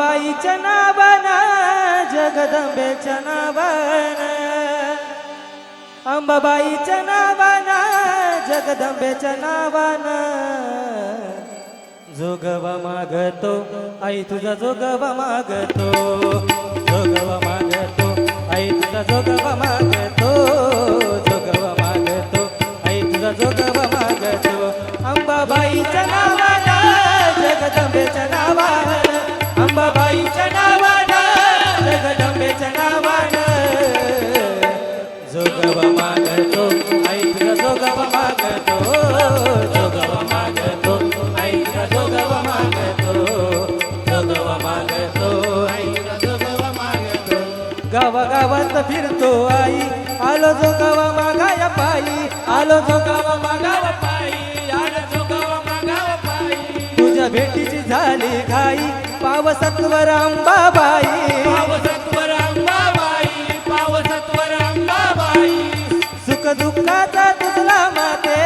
अंबाबाईच्या नावानं जगदंबेच्या नावानं अंबाबाईच्या नावानं जगदंबेच्या नावानं जोगवा मागतो आई तुझा जोगवा मागतो जोगवा मागतो आई तुझा जोगवा मागतो जोगवा मागतो आई तुझा जोगवा मागतो अंबाबाईच्या नावानं जगदंबेच्या नावानं अंबाबाईच्या नावानं जगदंबेच्या नावानं जोगवा मागतो आई तुझा जोगवा मागतो जोगवा मागतो आई तुझा जोगवा मागतो जोगवा मागतो आई तुझा जोगवा मागतो गावागावात फिरतो आई आलो जोगवा मागाया पायी आलो जोगवा मागावा पायी आलो जोगवा मागावा पायी तुझ्या भेटीची झाली घाई पावसत्वर अंबाबाई पावसत्वर अंबाबाई पावसत्वर अंबाबाई सुख दुःखाचा तुझला माते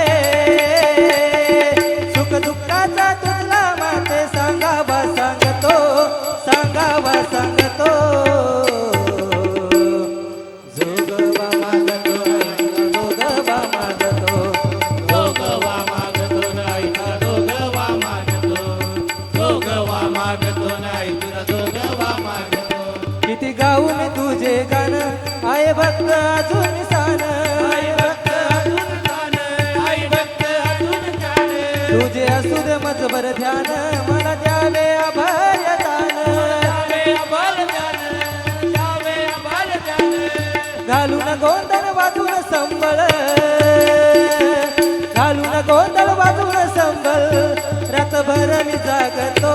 सुख दुःखाचा तुझला माते सांगावा सांगतो सांगावा सांगतो जोगवा मागतो जोगवा मागतो जोगवा मागतो नाही जोगवा मागतो जोगवा मागतो नाही तुला जोगवा मागतो किती गाऊ मी तुझे गाणं आहे भक्त अजून सान आहे भक्त अजून सान आहे भक्त अजून सान तुझे असू दे मजबर ध्यान मला द्यावे अभय दान द्यावे अभय दान द्यावे अभय दान घालून गोंधळ वाजून संबळ घालून गोंधळ वाजून संबळ रातभर मी जागतो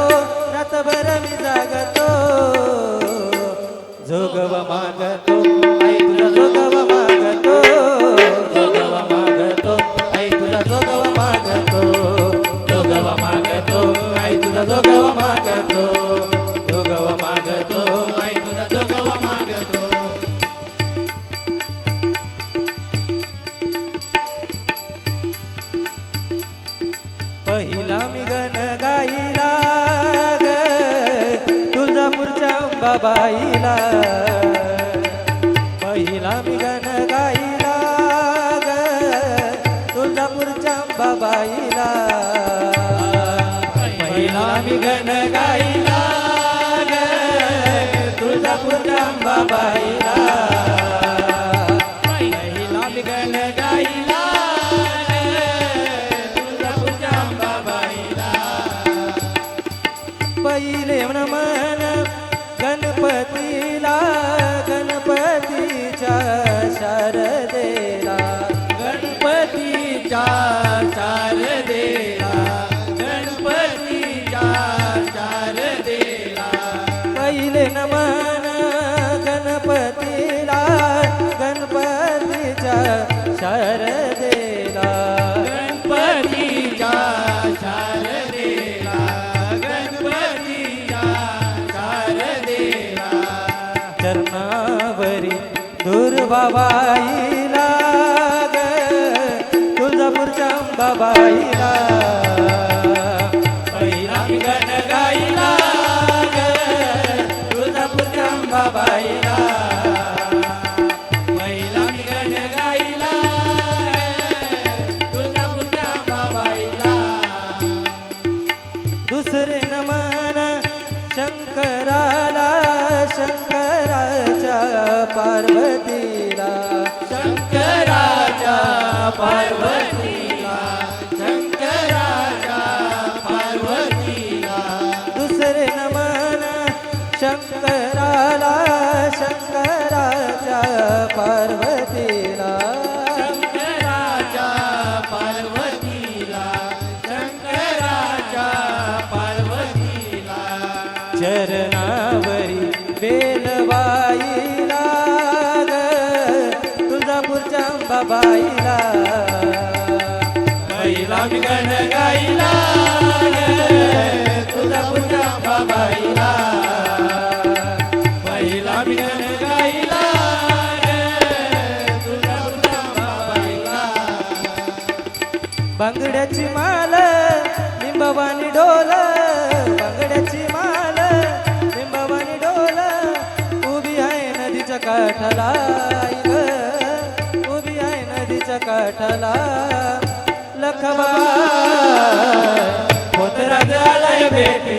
रातभर मी जागतो जोगवा मागतो आई तुझा जोगवा मागतो जोगवा मागतो आई तुझा जोगवा मागतो जोगवा मागतो आई तुझा जोगवा मागतो जोगवा मागतो आई तुझा जोगवा मागतो पहिला मी गण गाईला ग तुळजापूरच्या अंबाबाईला पहिला मी गण गाईला ग तुळजापूरच्या अंबाबाईला पहिला मी गण गाईला ग तुळजापूरच्या अंबाबाईला पहिला मी गण गाईला पहिले नमन गणपतीला गणपतीच्या शारदेला गणपतीच्या शारदेला गणपतीच्या शारदेला पहिले नमन गणपतीला गणपतीच्या शारदेला गणपतीच्या शारदेला चरणावरी दुर्बाबाईला ग तुळजापूरच्या अंबाबाईला पहिला गण गाईला ग तुळजापूरच्या अंबाबाईला पहिला गण गाईला तुळजापूरच्या अंबाबाईला दुसरे नमन शंकराला शंकराच्या पार्वतीला शंकराच्या पार्वतीला शंकराच्या पार्वतीला दुसरे नमन शंकराला शंकराच्या पार्वतीला शंकराच्या पार्वतीला शंकराच्या पार्वतीला चरणावरी बेलबाईला ग तुळजापूरच्या अंबाबाईला पहिला मी गण गाईला ग तुळजापूरच्या अंबाबाईला पहिला मी गण गाईला ग तुळजापूरच्या अंबाबाईला बांगड्याची माल लिंबवानी डोल बांगड्याची माल लिंब कठला लखबा पोतराज आलाय भेटी